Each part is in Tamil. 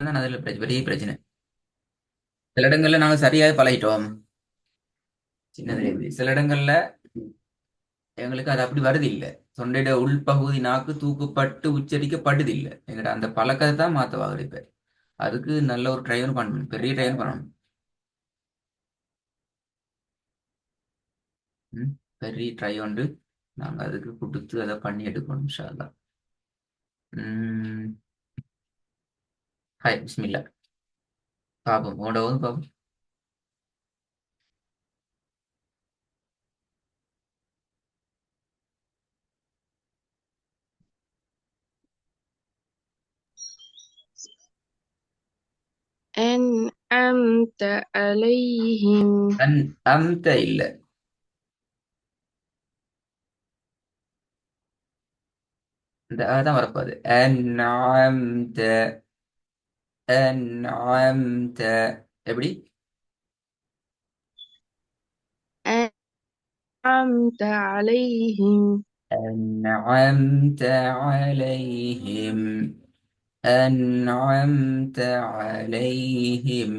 தான் அதில் பெரிய பிரச்சனை. சில இடங்கள்ல நாங்க சரியாக பழகிட்டோம் சின்னதுல இருந்து. சில இடங்கள்ல எங்களுக்கு அது அப்படி வருது இல்ல. தொண்டையோட உள்பகுதி நாக்கு தூக்கப்பட்டு உச்சரிக்கப்படுது இல்ல. எங்கட அந்த பழக்கத்தை தான் மாத்தவாங்க இப்ப. அதுக்கு நல்ல ஒரு ட்ரைவ் பண்ணணும், பெரிய ட்ரைவ் பண்ணணும். ம். பெரிய ட்ரை உண்டு. நாங்க அதுக்கு கொடுத்து அதை பண்ணி எடுக்கணும் இன்ஷா அல்லாஹ். ம். ஹாய் பிஸ்மில்லா. பாப்போம் ஓடவும் பாப்போம். أنعمت عليهم அன் அந்த இல்ல. இந்த தான் வரப்போகுது. அன்அம்த. அன்அம்த. எப்படி? أنعمت عليهم أنعمت عليهم. أنعمت عليهم.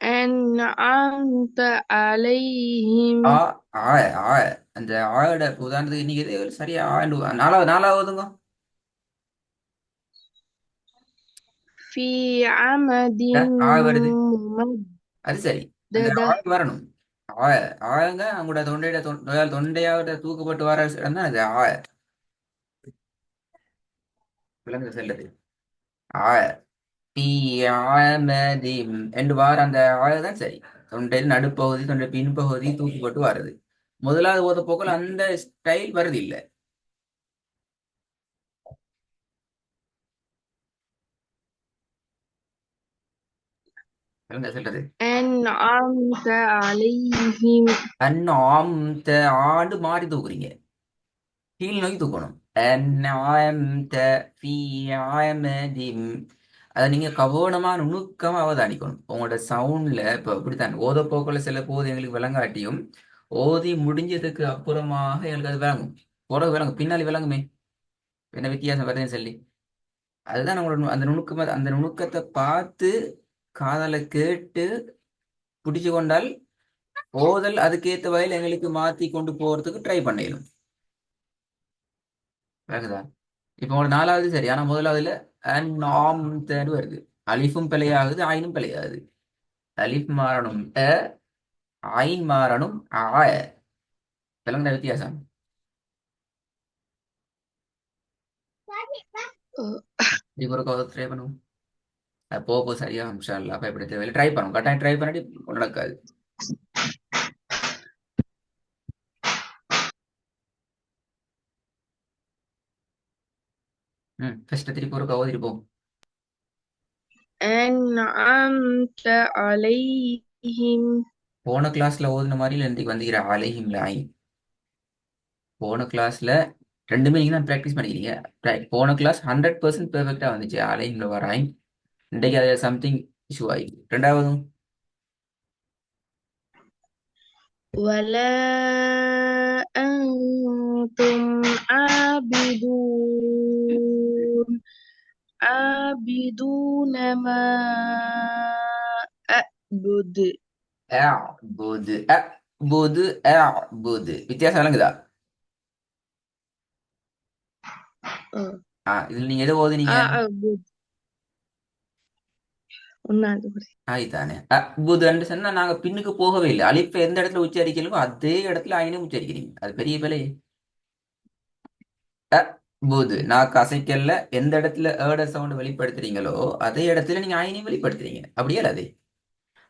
أنعمت عليهم ஆ ஆ ஆ அந்த ஆயோட உதாரணத்துக்கு இன்னைக்கு இது சரியா ஆண்டு நாலாவது நாலாவதுங்க. في عمد ஆ வருது. ممددة அது சரி. அந்த ஆள் வரணும். ஆ ஆழங்க அவங்களோட தொண்டையிட தொண்டையாவோட தூக்கப்பட்டு வர இடம் தான் அது ஆ. விலங்கு செல்லுது. ஆ பி ஆமதி என்று வார அந்த ஆழ தான் சரி. தொண்டையில் நடுப்பகுதி தொண்டை பின்பகுதி தூக்கப்பட்டு வருது. முதலாவது ஓத போக்கில் அந்த ஸ்டைல் வருது இல்ல. விலங்கு செல்றது. أنعمت عليهم அந்நாம் ஆண்டு மாறி தூக்குறீங்க. கீழ் நோக்கி தூக்கணும். அந்நாம்த ஃபீ ஆமதிம். அதை நீங்க கவனமா நுணுக்கமா அவதானிக்கணும். உங்களோட சவுண்ட்ல இப்ப இப்படித்தான் ஓதப்போக்கில் சில போது எங்களுக்கு விளங்காட்டியும் ஓதி முடிஞ்சதுக்கு அப்புறமாக எங்களுக்கு அது விளங்கும். பிறகு விளங்கும், பின்னாடி விளங்குமே என்ன வித்தியாசம் வருதுன்னு சொல்லி. அதுதான் நம்மளோட அந்த நுணுக்கமா அந்த நுணுக்கத்தை பார்த்து காதால கேட்டு பிடிச்சு கொண்டால் ஓதல் அதுக்கேற்ற வகையில் எங்களுக்கு மாத்தி கொண்டு போறதுக்கு ட்ரை பண்ணிடும். விளங்குதா? இப்போ உங்களோட நாலாவது சரி, ஆனா முதலாவதுல நாம் தேர்வு வருது. அலிஃபும் பிழையாகுது, ஆயினும் பிழையாகுது. அலிஃப் மாறணும் ஆயின் மாறணும் விளங்குன வித்தியாசம். இப்போ ஒரு கதை ட்ரை பண்ணுவோம். அது போக போக சரியா இன்ஷா அல்லாஹ். அப்ப எப்படி தேவையில்லை, ட்ரை பண்ணுவோம். கட்டாயம் ட்ரை பண்ணாட்டி நடக்காது. ஃபர்ஸ்ட் திருப்பி ஒரு கதை இருப்போம். أنعمت عليهم போன கிளாஸ்ல ஓதுன மாதிரி இன்றைக்கு வந்துக்கிற அலைஹிம்ல ஆயின். போன கிளாஸ்ல ரெண்டுமே நீங்க தான் ப்ராக்டிஸ் பண்ணிக்கிறீங்க. போன கிளாஸ் 100% பெர்ஃபெக்டா வந்துச்சு அலைஹிம்ல வர ஆயின். இன்றைக்கு அது சம்திங் இஷ்யூ ஆகி ரெண்டாவதும். ولا أنتم عابدون ما أعبد அஅ்புது அஅ்புது அஅ்புது வித்தியாசம் விளங்குதா? இதுல நீங்க எதை ஓதுனீங்க? أعبد ஒன்னாவது ஆயித்தானே. அஅ்புதுன்னு சொன்னா நாங்க பின்னுக்கு போகவே இல்லை. அலிஃபை எந்த இடத்துல உச்சரிக்கலுமோ அதே இடத்துல ஐனும் உச்சரிக்கிறீங்க. அது பெரிய பிழை. அஅ்புது நாக்கு அசைக்கல்ல எந்த இடத்துல ஏட சவுண்ட் வெளிப்படுத்துறீங்களோ அதே இடத்துல நீங்க ஐனையும் வெளிப்படுத்துறீங்க. அப்படியே அது.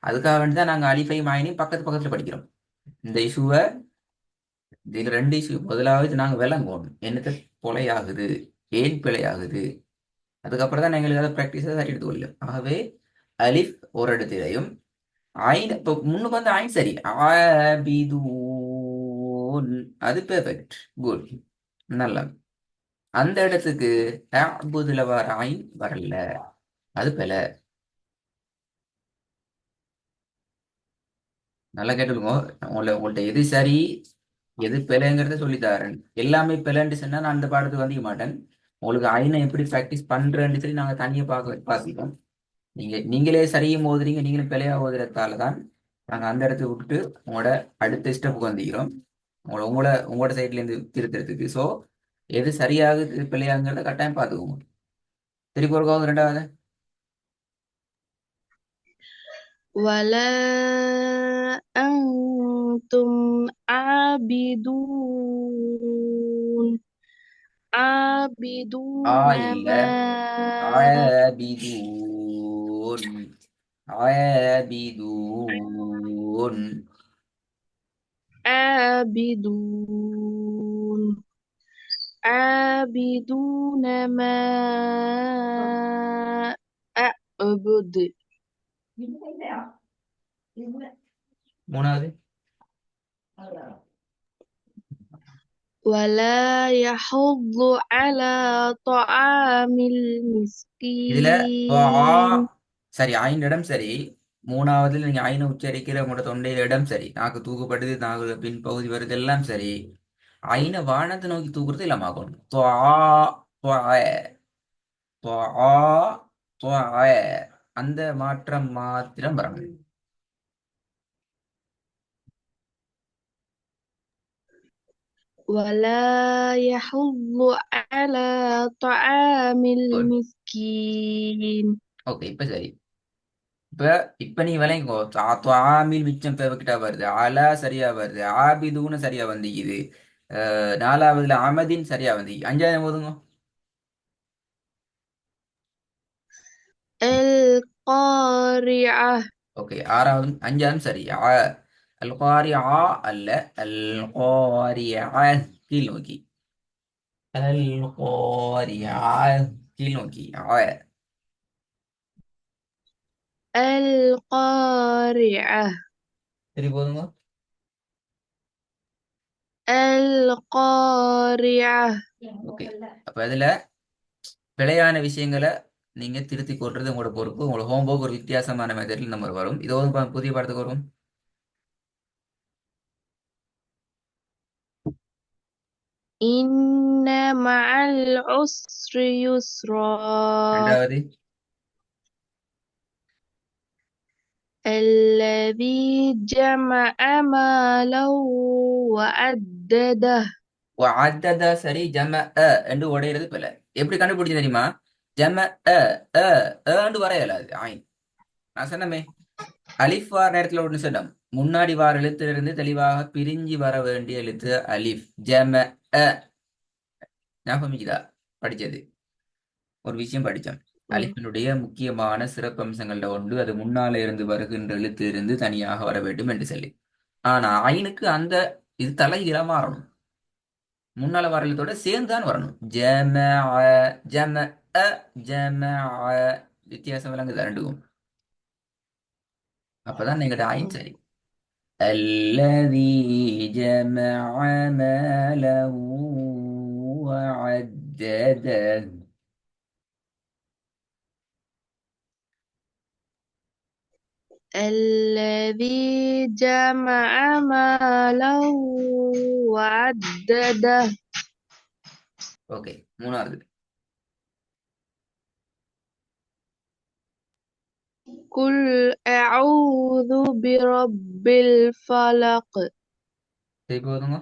அதுக்காக வேண்டி தான் நாங்க அலிஃபையும் ஐனையும் பக்கத்து பக்கத்துல படிக்கிறோம். இந்த இஷ்யூவை இதுல ரெண்டு இஷ்யூ. முதலாவது நாங்க விளங்குவோம் என்னது பிழையாகுது, ஏன் பிழையாகுது. அதுக்கப்புறம் தான் எங்களுக்கு அதை ப்ராக்டிஸாக சரி எடுத்து கொள்ளும். ஆகவே அலிஃப் ஒரு இடத்திலையும் ஐன் இப்போ முன்னுக்கு வந்து ஐன் சரி ஆபிதூன் அது பெர்ஃபெக்ட். குட். நல்லா. அந்த இடத்துக்கு அஅ்புதுல வர ஐன் வரல. அது பிழை. நல்லா கேட்டுருங்க. உங்கள்ட்ட எது சரி எது பிழைங்கிறத சொல்லித்தாரேன். எல்லாமே பிழைன்னு சொன்னா நான் அந்த பாடத்துக்கு வந்திக்க மாட்டேன். உங்களுக்கு ஐனை எப்படி ப்ராக்டிஸ் பண்றேன்னு சொல்லி நாங்க தனியா பார்த்துப்போம். நீங்களே சரியும் ஓதுறீங்க, நீங்களும் பிழையா ஓதுறதால தான் நாங்க அந்த இடத்த விட்டுட்டு உங்களோட அடுத்த ஸ்டெப்புக்கு வந்துக்கிறோம். உங்களோட சைட்ல இருந்து திருத்துறதுக்கு. ஸோ எது சரியாகுது பிழையாங்கிறத கட்டாயம் பார்த்துக்கோங்க. திருப்பி ஒரு ரெண்டாவது. ولا أنتم ஆ عابدون இல்ல, ما ஆபிதூன். ஆபிதூன். عابدون عابدون ما أعبد மூணாவது. ولا يحض على طعام இதுல துஆ المسكين சரி, ஐந்து இடம் சரி. மூணாவதுல நீங்க ஐனை உச்சரிக்கிற உங்களோட தொண்டையில இடம் சரி, நாக்கு தூக்கப்படுது, நாக்கு பின் பகுதி வருது, எல்லாம் சரி. ஐனை வானத்தை நோக்கி தூக்குறது இல்லாம ஆகணும். துஆ, துஆ, துஆ, துஆ. அந்த மாற்றம் மாத்திரம் வரணும். ولا يحض على طعام குட். المسكين ஓகே, இப்ப சரி. இப்ப இப்ப நீ விளைங்கோ. ஆமீன் மிச்சம் கிட்ட வருது, அலா சரியா வருது, ஆபிதுன்னு சரியா வந்திக்குது. நாலாவதுல அமதின் சரியா வந்திக்கு. அஞ்சாவது போதுங்க. القارعة ஓகே, ஆறாவது அஞ்சாவது சரி. அல் காரி அல்ல, அல் காரி கீழ் நோக்கி. அல் காரி கீழ் நோக்கி. القارعة சரி போதுங்க. القارعة ஓகே, அப்ப அதுல பிழையான விஷயங்களை நீங்க திருத்தி கொள்றது உங்களோட பொறுப்பு. உங்களோட ஹோம்ஒர்க் ஒரு வித்தியாசமான மெத்தட்ல நம்ம வரும். இது ஒரு புதிய பாடத்துக்கு வரும். إن مع العسر يسرا ரெண்டாவது. الذي جمع مالا وعدده அத்ததா சரி. ஜம என்று உடையிறது பிழை. எப்படி கண்டுபிடிச்சு தெரியுமா? ஜம அ அ என்று வர இயலாது. ஆயின் நான் சொன்னமே, அலிஃப் வார நேரத்துல ஒன்று சொன்னோம். முன்னாடி வார எழுத்திலிருந்து தெளிவாக பிரிஞ்சு வர வேண்டிய எழுத்து அலிஃப். ஜம அ. ஞாபகம் படிச்சது ஒரு விஷயம் படித்தோம். அலிஃபினுடைய முக்கியமான சிறப்பம்சங்கள்ல ஒன்று அது முன்னால இருந்து வருகின்ற எழுத்து இருந்து தனியாக வர வேண்டும் என்று சொல்லி. ஆனா ஐனுக்கு அந்த இது தலைகீழா மாறணும். முன்னால வர எழுத்தோட சேர்ந்துதான் வரணும். ஜம அ ஜம வித்தியாசம் விளங்குது ரெண்டுக்கும். அப்பதான் எங்கட ஆயின் சரி. الذي جمع ماله وعدده. الذي جمع مالا وعدده ஓகே, மூணாவது. قل أعوذ برب الفلق சரி போதுங்க.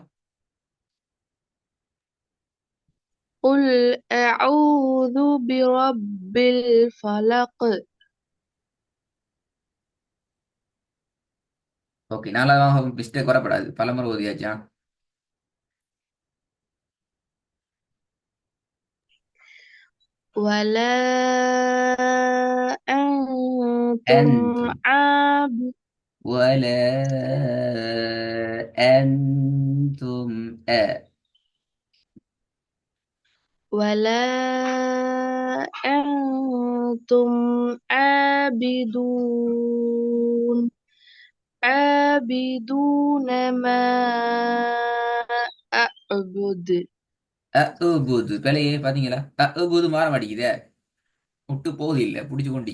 قل أعوذ برب الفلق ஓகே, நாலாவது மிஸ்டேக் வரப்படாது. பலமுறை ஓதியாச்சா? ولا أنتم أنتم عاب ولا أنتم ولا أنتم عابدون ما أعبد அபுது பிழையே பாத்தீங்களா? அபுது மாற மாட்டேங்குதே. விட்டு போகுது இல்ல, பிடிச்சு கொண்டு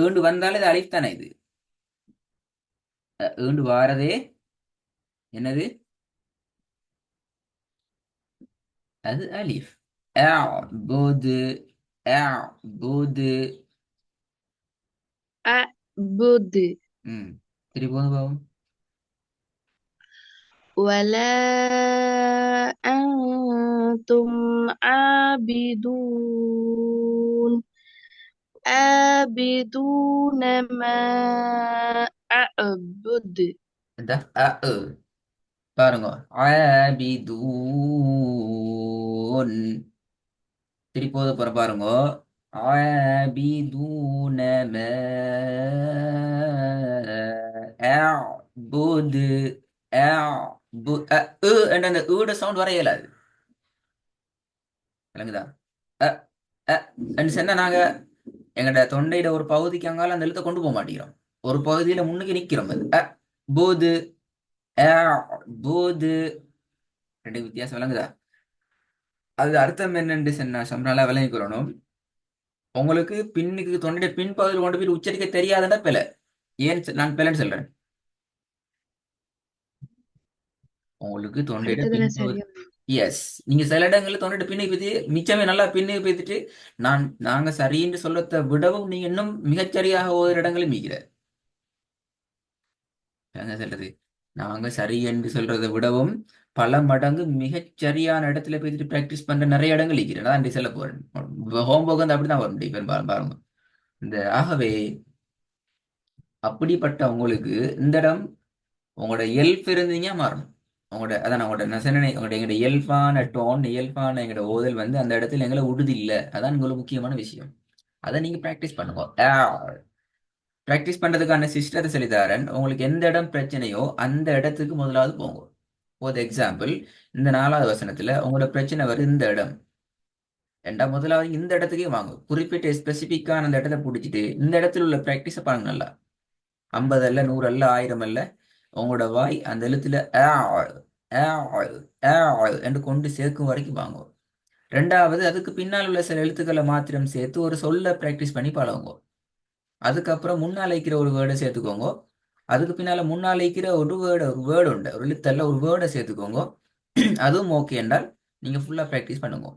ஏண்டு வந்தாலே இது அலிஃப் தானே. இது ஏண்டு வாரதே என்னது? அது அலிஃப். அஅ்புது. அஅ்புது. أعبد ம். திருப்பி வந்து பாவம். ولا أنتم عابدون ما أعبد இந்த பாருங்க. ஆபிதூன். திருப்பி போத போற பாருங்க. ஆபிதூன ம அஅ்புது. அஅ்பு என்ற அந்த ஈட சவுண்ட் வர இயலாது. விளங்குதா? அ அ என்று சொன்னா நாங்க எங்கட தொண்டையில ஒரு பகுதிக்கு அங்கால அந்த எழுத்தை கொண்டு போக மாட்டேங்கிறோம். ஒரு பகுதியில முன்னுக்கு நிக்கிறோம். அது போது. போது. ரெண்டு வித்தியாசம் விளங்குதா? அது அர்த்தம் என்னன்னு சொன்னா சம்னால விளங்கிக்கிறணும். உங்களுக்கு பின்னுக்கு தொண்டையில பின் பகுதியில் கொண்டு போய் உச்சரிக்க தெரியாதுன்னா பிழை. ஏன் நான் பிழைன்னு சொல்றேன். உங்களுக்கு தொண்டையில பின் அடுத்ததுல பகுதி. சரியா எஸ். நீங்க சில இடங்கள்ல தொண்டையில பின்னுக்கு பத்தி மிச்சமே நல்லா பின்னுக்கு பேத்துட்டு நாங்க சரின்னு சொல்லத்தை விடவும் நீங்க இன்னும் மிகச்சரியாக ஒரு இடங்களும் மிகிற. என்ன சொல்றது? நாங்க சரி என்று சொல்றதை விடவும் பல மடங்கு மிகச் சரியான இடத்துல போயிட்டு பிராக்டிஸ் பண்ற நிறைய இடங்கள் இருக்கிறேன். அதான் சொல்ல போறேன். ஹோம்ஒர்க் வந்து அப்படிதான் வரும் பெரும்பாலும் பாருங்க. இந்த ஆகவே அப்படிப்பட்ட உங்களுக்கு இந்த இடம் உங்களோட இயல்பு இருந்தீங்க மாறணும். உங்களோட அதான் உங்களோட நசனை உங்களோட எங்களோட இயல்பான டோன் இயல்பான எங்களோட ஓதல் வந்து அந்த இடத்துல எங்களை விடுது இல்லை. அதான் உங்களுக்கு முக்கியமான விஷயம். அதை நீங்க பிராக்டிஸ் பண்ணுங்க. பிராக்டிஸ் பண்றதுக்கான சிஸ்டத்தை சொல்லித்தரேன். உங்களுக்கு எந்த இடம் பிரச்சனையோ அந்த இடத்துக்கு முதலாவது போங்க. ஃபார் எக்ஸாம்பிள், இந்த 4வது வசனத்துல உங்களோட பிரச்சனை வருது இந்த இடம். முதலாவது இந்த இடத்துக்கே வாங்க. குறிப்பிட்ட ஸ்பெசிபிக்கான அந்த இடத்தை பிடிச்சிட்டு இந்த இடத்துல உள்ள பிராக்டிஸை பாருங்க நல்லா. 50 அல்ல, 100 அல்ல, 1000 அல்ல. உங்களோட வாய் அந்த எழுத்துல என்று கொண்டு சேர்க்கும் வரைக்கும் வாங்க. ரெண்டாவது, அதுக்கு பின்னால் உள்ள சில எழுத்துக்களை மாத்திரம் சேர்த்து ஒரு சொல்ல பிராக்டிஸ் பண்ணி பழகுங்க. அதுக்கப்புறம் முன்னால் வைக்கிற ஒரு வேர்டை சேர்த்துக்கோங்க. அதுக்கு பின்னால முன்னால் வைக்கிற ஒரு வேர்டு உண்டு, ஒரு எழுத்தல்ல ஒரு வேர்டை சேர்த்துக்கோங்க. அதுவும் ஓகே என்றால் நீங்க ஃபுல்லா ப்ராக்டிஸ் பண்ணுங்க.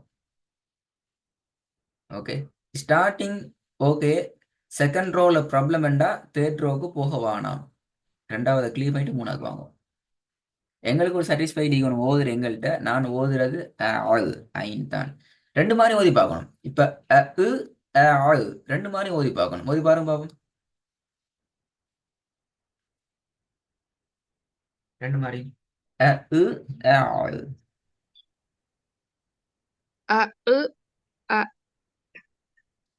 ஓகே. Starting okay. செகண்ட் ரோல ப்ராப்ளம் வேண்டா தேர்ட் ரோக்கு போக வேணாம். ரெண்டாவது கிளியர் பண்ணிட்டு மூணாவது வாங்க. எங்களுக்கு ஒரு சாட்டிஸ்ஃபைட் ஈகணும் ஓதுற எங்கள்கிட்ட. நான் ஓதுறது ஐன் தான். ரெண்டு மாதிரி ஓதி பார்க்கணும். இப்ப ரெண்டு மாதிரி ஓதி பார்க்கணும். ஓதி பாருங்க பாப்போம். ரெண்டு மாதிரி. அ உ அ ஆ. அ உ அ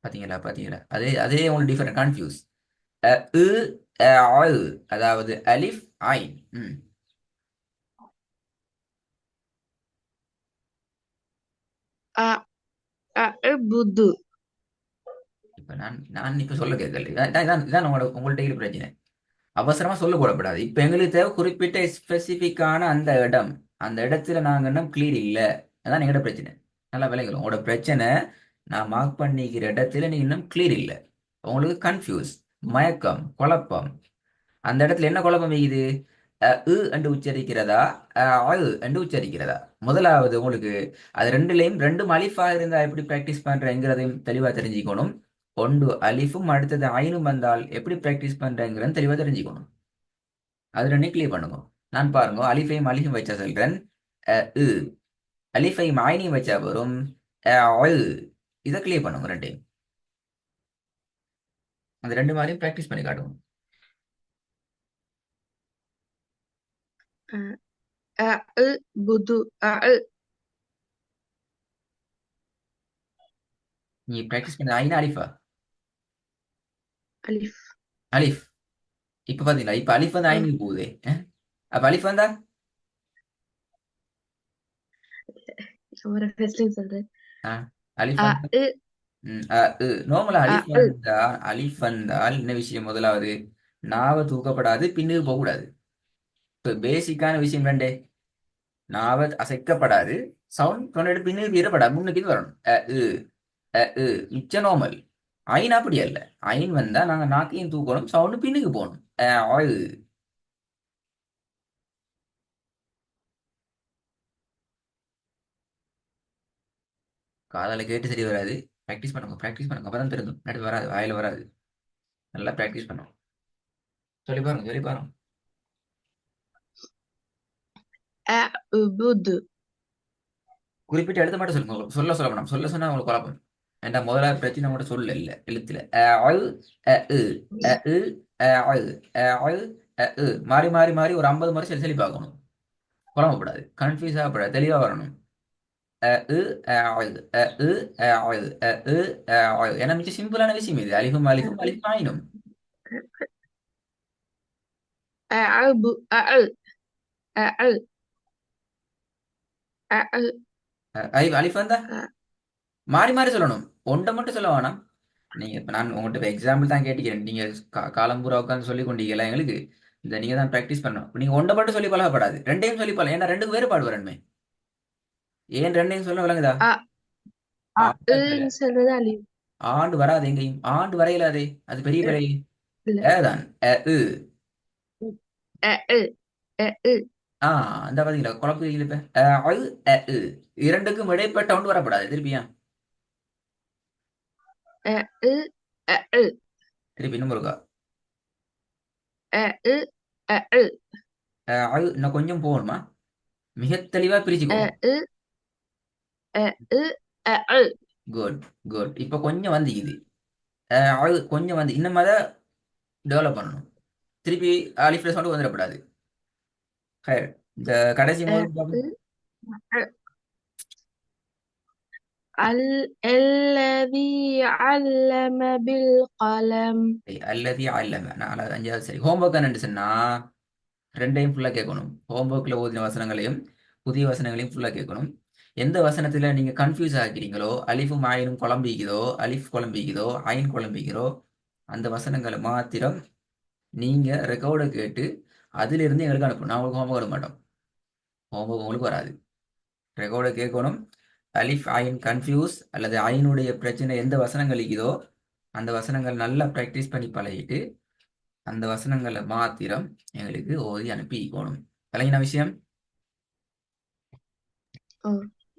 பாத்தீங்களா பாத்தீங்களா? அதே அதே உங்களுக்கு டிஃபரெண்ட் கன்ஃபியூஸ். அ உ அ ஆ. அதாவது அலிஃப் ஐன். ம். அ அஅ்புது இப்ப நான் நான் இப்ப சொல்ல கேட்கல. இதான் உங்கள்ட்ட இருக்கிற பிரச்சனை. அவசரமா சொல்ல போடக்கூடாது. இப்ப எங்களுக்கு தேவை குறிப்பிட்ட ஸ்பெசிபிக்கான அந்த இடம். அந்த இடத்துல நாங்க இன்னும் கிளியர் இல்ல. அதான் எங்களோட பிரச்சனை. நல்லா விளைக்கிறோம். உங்களோட பிரச்சனை நான் மார்க் பண்ணிக்கிற இடத்துல நீங்க இன்னும் கிளியர் இல்ல. உங்களுக்கு கன்ஃபியூஸ், மயக்கம், குழப்பம். அந்த இடத்துல என்ன குழப்பம் வைக்குது? என்று உச்சரிக்கிறதா, என்று உச்சரிக்கிறதா? முதலாவது உங்களுக்கு அது ரெண்டுலையும் ரெண்டும் அலிஃபா இருந்தா எப்படி பிராக்டிஸ் பண்றேங்கிறதையும் தெளிவா தெரிஞ்சுக்கணும். ஒன்று அலிஃபும் அடுத்தது ஐனும் வந்தால் எப்படி பிராக்டிஸ் பண்றேங்கிறத தெளிவா தெரிஞ்சுக்கணும். அது ரெண்டையும் கிளியர் பண்ணுங்க. நான் பாருங்க, அலிஃபையும் அலிஃபும் வச்சா சொல்றேன். இ. அலிஃபையும் ஐனையும் வச்சா வரும் இ. இதை கிளியர் பண்ணுங்க ரெண்டையும். அந்த ரெண்டு மாதிரியும் பிராக்டிஸ் பண்ணி காட்டுங்க. அ அஅ்புது நீ பிராக்டிஸ் பண்ண ஐனா அலிஃபா? அலிஃப் அலிஃப். இப்ப பாத்தீங்களா? இப்ப அலிஃப் வந்து அ ஐனுக்கு போகுது. அப்ப அலிஃப் வந்தா ஒரு ஃபர்ஸ்ட்லையும் சொல்றேன். ஆ, அலிஃப் அ வந்தா உ நார்மலா அ அலிஃப் உ வந்தா அலிஃப் வந்தால் என்ன விஷயம்? முதலாவது நாவை தூக்கப்படாது, பின்னுக்கு போகக்கூடாது. இப்ப பேசிக்கான விஷயம் ரெண்டே. நாவை அசைக்கப்படாது, சவுண்ட் தொண்டை பின்னுக்கு இருப்படாது, முன்னுக்கு இது வரணும். மிச்ச நார்மல். ஐன் அப்படி அல்ல. ஐன் வந்தா நாங்க நாக்கையும் தூக்கணும், சவுண்டு பின்னுக்கு போகணும். ஆ. காதால கேட்டு சரி வராது. ப்ராக்டிஸ் பண்ணுங்க, ப்ராக்டிஸ் பண்ணுங்க. அப்பதான் தெரியும். நடு வராது, வாயில வராது. நல்லா ப்ராக்டிஸ் பண்ணும். சொல்லி பாருங்க, சொல்லி பாருங்க. أعبد. குறிப்பிட்ட எழுத்து மட்டும் சொல்லுங்க. சொல்ல வேணாம். சொல்ல சொன்னா உங்களுக்கு குழப்பம். ஏன்டா முதலாவது பிரச்சனை மட்டும் சொல்ல இல்ல எழுத்துல அ அ இ அ இ அ அ அ மாறி மாறி மாறி ஒரு 50 முறை சொல்லி சொல்லி பார்க்கணும். குழம்பப்படாது, கன்ஃபியூஸ் ஆகப்படாது, தெளிவா வரணும். அ இ அ அ இ அ அ இ ஏன்னா மிச்சம் சிம்பிளான விஷயம் இது. அலிஃபும் அலிஃபும் அலிஃபும் ஆயினும். أعب أعل أعل أعل அலிஃப் வந்தா மாறி மாறி சொல்லணும். ஒன்றை மட்டும் சொல்ல வேணாம். நீங்க இப்ப நான் உங்கள்கிட்ட எக்ஸாம்பிள் தான் கேட்டுக்கிறேன். நீங்க காலம் பூரா உட்காந்து சொல்லி கொண்டீங்களா எங்களுக்கு. இந்த நீங்க தான் ப்ராக்டிஸ் பண்ணணும். நீங்க ஒன்றை மட்டும் சொல்லி பழகப்படாது, ரெண்டையும் சொல்லி பழக. ஏன்னா ரெண்டுக்கு வேறுபாடு வரணுமே. ஏன் ரெண்டையும் சொல்ல விளங்குதா? أ ஆண்ட பிள்ளை أ சொல்றது அலிஃப். ஆண்டு வராது, எங்கேயும் ஆண்டு வரையிலாதே. அது பெரிய பிழை. இல்ல. ஏதான் உ. أ أ ஆ அந்த பாத்தீங்களா குழப்பம் இப்ப உ. இரண்டுக்கும் இடைப்பட்ட ஒன்று வரப்படாது. திருப்பியா أ أ திருப்பி இன்னும் இருக்கா. أ أ இன்னும் கொஞ்சம் போகணுமா? மிக தெளிவா பிரிச்சுக்கோங்க. أ أ குட், குட். இப்ப கொஞ்சம் வந்து இது கொஞ்சம் வந்து இன்னும் அதை டெவலப் பண்ணணும். திருப்பி அலிஃப்ல சவுண்ட் வந்துடக்கூடாது. ஹைர். இந்த கடைசி முதல் பாப்போம். الذي علم بالقلم. அல்லது அல்லம 4வது 5வது சரி. ஹோம்ஒர்க் என்னன்னு சொன்னா ரெண்டையும் ஃபுல்லா கேட்கணும். ஹோம்ஒர்க்ல ஓதின வசனங்களையும் புதிய வசனங்களையும் ஃபுல்லா கேட்கணும். எந்த வசனத்துல நீங்க கன்ஃபியூஸ் ஆகிறீங்களோ, அலிஃபும் ஆயினும் குழம்பிக்குதோ, அலிஃப் குழம்பிக்குதோ, ஐன் குழம்பிக்கிறோ, அந்த வசனங்களை மாத்திரம் நீங்க ரெக்கார்டை கேட்டு அதிலிருந்து எங்களுக்கு அனுப்பணும். நான் உங்களுக்கு ஹோம்ஒர்க் வர மாட்டோம். ஹோம்ஒர்க் உங்களுக்கு வராது. ரெக்கார்டை கேட்கணும். அலிஃப் ஐன் கன்ஃபியூஸ் அல்லது ஐனுடைய பிரச்சனை எந்த வசனங்கள் இருக்குதோ அந்த வசனங்கள் நல்லா ப்ராக்டிஸ் பண்ணி பழகிட்டு அந்த வசனங்களை மாத்திரம் எங்களுக்கு ஓதி அனுப்பிக்கணும். கலைஞன விஷயம்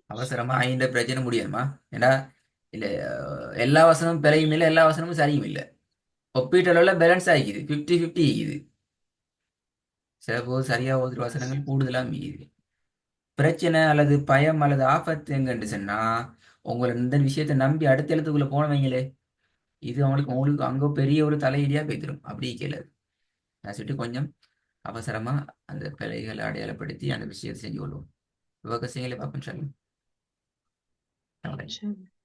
அவசரமா ஐந்த பிரச்சனை முடியுமா? ஏன்னா இல்ல எல்லா வசனமும் பிழையும் இல்லை, எல்லா வசனமும் சரியும் இல்லை. ஒப்பீட்டளவுல பேலன்ஸ் ஆகிக்குது, 50-50 ஆகிக்குது. சில சரியா ஓதுற வசனங்கள் கூடுதலா மீது. பிரச்சனை அல்லது பயம் அல்லது ஆபத்து எங்கன்னு சொன்னா உங்களை இந்த விஷயத்தை நம்பி அடுத்த எழுத்துக்குள்ள போனவங்களே, இது அவங்களுக்கு உங்களுக்கு அங்க பெரிய ஒரு தலையீடியா போய்த்திரும். அப்படி கேளு. நான் சொல்லிட்டு கொஞ்சம் அவசரமா அந்த பிழைகளை அடையாளப்படுத்தி அந்த விஷயத்தை செஞ்சு கொள்வோம். விவகாசியங்களை பார்ப்போம். சொல்லுங்க. شاء الله.